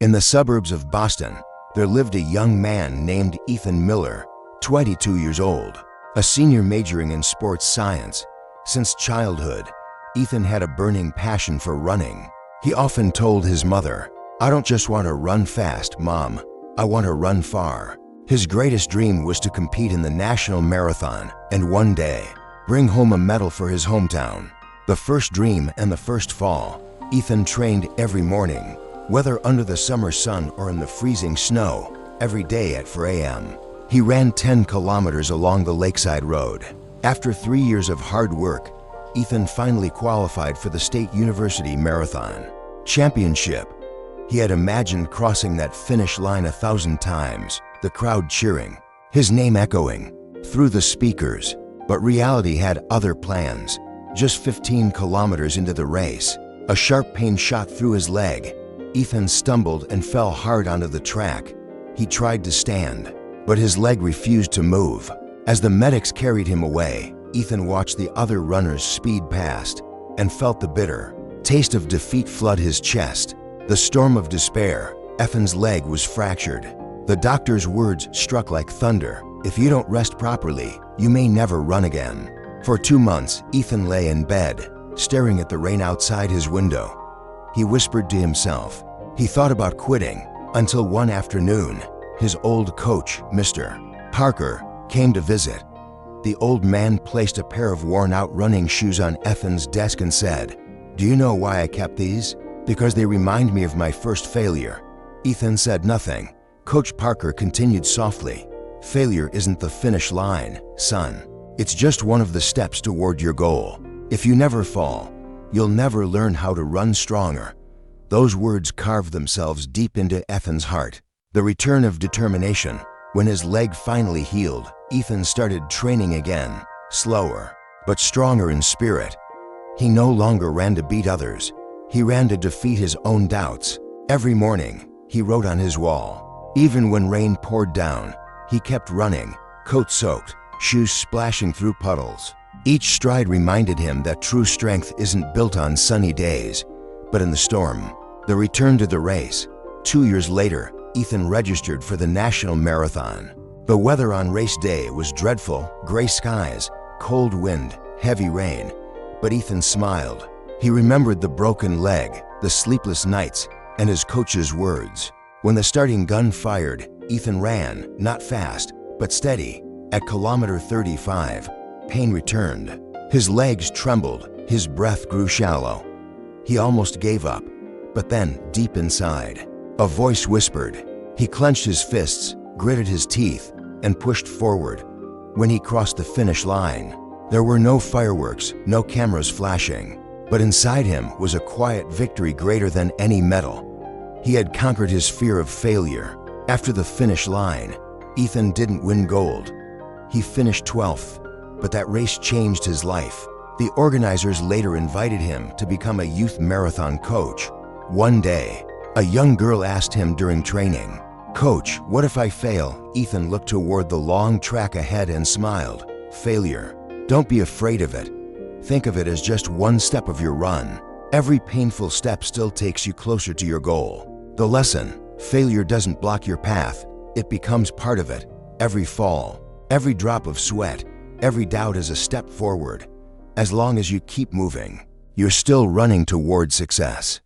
In the suburbs of Boston, there lived a young man named Ethan Miller, 22 years old, a senior majoring in sports science. Since childhood, Ethan had a burning passion for running. He often told his mother, "I don't just want to run fast, Mom. I want to run far." His greatest dream was to compete in the national marathon and one day bring home a medal for his hometown. The first dream and the first fall, Ethan trained every morning, whether under the summer sun or in the freezing snow, every day at 4 a.m. He ran 10 kilometers along the Lakeside Road. After 3 years of hard work, Ethan finally qualified for the State University Marathon Championship. He had imagined crossing that finish line 1,000 times, the crowd cheering, his name echoing through the speakers. But reality had other plans. Just 15 kilometers into the race, a sharp pain shot through his leg. Ethan stumbled and fell hard onto the track. He tried to stand, but his leg refused to move. As the medics carried him away, Ethan watched the other runners speed past and felt the bitter taste of defeat flood his chest. The storm of despair. Ethan's leg was fractured. The doctor's words struck like thunder. "If you don't rest properly, you may never run again." For 2 months, Ethan lay in bed, staring at the rain outside his window. He whispered to himself. He thought about quitting, until one afternoon, his old coach, Mr. Parker, came to visit. The old man placed a pair of worn-out running shoes on Ethan's desk and said, "Do you know why I kept these? Because they remind me of my first failure." Ethan said nothing. Coach Parker continued softly, "Failure isn't the finish line, son. It's just one of the steps toward your goal. If you never fall, you'll never learn how to run stronger." Those words carved themselves deep into Ethan's heart. The return of determination. When his leg finally healed, Ethan started training again, slower, but stronger in spirit. He no longer ran to beat others. He ran to defeat his own doubts. Every morning, he wrote on his wall. Even when rain poured down, he kept running, coat soaked, shoes splashing through puddles. Each stride reminded him that true strength isn't built on sunny days, but in the storm. The return to the race. 2 years later, Ethan registered for the national marathon. The weather on race day was dreadful: gray skies, cold wind, heavy rain. But Ethan smiled. He remembered the broken leg, the sleepless nights, and his coach's words. When the starting gun fired, Ethan ran, not fast, but steady. At kilometer 35, pain returned. His legs trembled, his breath grew shallow. He almost gave up, but then, deep inside, a voice whispered. He clenched his fists, gritted his teeth, and pushed forward. When he crossed the finish line, there were no fireworks, no cameras flashing, but inside him was a quiet victory greater than any medal. He had conquered his fear of failure. After the finish line, Ethan didn't win gold. He finished 12th, but that race changed his life. The organizers later invited him to become a youth marathon coach. One day, a young girl asked him during training, "Coach, what if I fail?" Ethan looked toward the long track ahead and smiled. "Failure. Don't be afraid of it. Think of it as just one step of your run. Every painful step still takes you closer to your goal." The lesson: failure doesn't block your path, it becomes part of it. Every fall, every drop of sweat, every doubt is a step forward. As long as you keep moving, you're still running toward success.